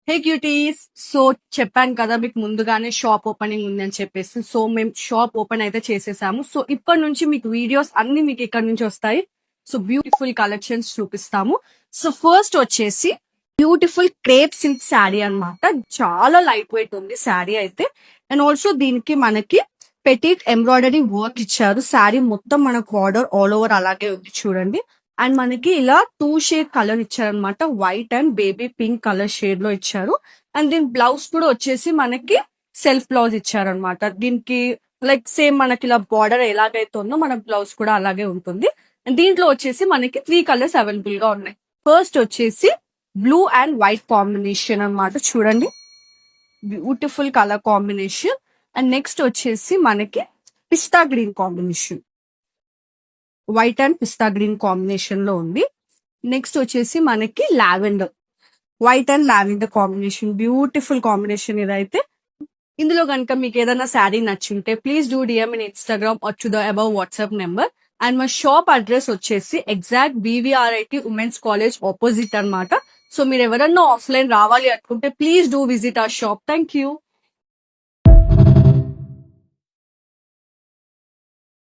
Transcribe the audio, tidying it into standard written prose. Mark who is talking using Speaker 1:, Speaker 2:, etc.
Speaker 1: హే cuties. So చెప్పాను కదా మీకు ముందుగానే షాప్ ఓపెనింగ్ ఉందని చెప్పేసి. సో మేము షాప్ ఓపెన్ అయితే చేసేసాము. సో ఇప్పటి నుంచి మీకు వీడియోస్ అన్ని మీకు ఇక్కడ నుంచి వస్తాయి. సో బ్యూటిఫుల్ కలెక్షన్స్ చూపిస్తాము. సో ఫస్ట్ వచ్చేసి బ్యూటిఫుల్ క్రేప్ సిల్క్ శారీ అన్నమాట. చాలా లైట్ వెయిట్ ఉంది శారీ అయితే. అండ్ ఆల్సో దీనికి మనకి పెటిట్ ఎంబ్రాయిడరీ వర్క్ ఇచ్చారు. శారీ మొత్తం మనకు బార్డర్ ఆల్ ఓవర్ అలాగే ఉంది చూడండి. అండ్ మనకి ఇలా 2 షేడ్ కలర్ ఇచ్చారనమాట. White and baby pink colour shade లో ఇచ్చారు. అండ్ దీని బ్లౌజ్ కూడా వచ్చేసి మనకి సెల్ఫ్ బ్లౌజ్ ఇచ్చారనమాట. దీనికి లైక్ సేమ్ మనకి ఇలా బార్డర్ ఎలాగైతే ఉందో మన బ్లౌజ్ కూడా అలాగే ఉంటుంది. అండ్ దీంట్లో వచ్చేసి మనకి 3 కలర్స్ అవైలబుల్ గా ఉన్నాయి. ఫస్ట్ వచ్చేసి బ్లూ అండ్ వైట్ కాంబినేషన్ అన్నమాట. చూడండి, beautiful colour combination. And next వచ్చేసి మనకి pista green combination, white and pista green combination లో ఉంది. నెక్స్ట్ వచ్చేసి మనకి lavender, white and lavender combination, beautiful combination ఇదైతే. ఇందులో కనుక మీకు ఏదైనా శారీ నచ్చుంటే please do DM in Instagram or to the above WhatsApp number. And మా షాప్ అడ్రస్ వచ్చేసి exact BVRIT women's college opposite అన్నమాట. సో మీరు ఎవరన్నా ఆఫ్లైన్ రావాలి అనుకుంటే please do visit hour shop. Thank you.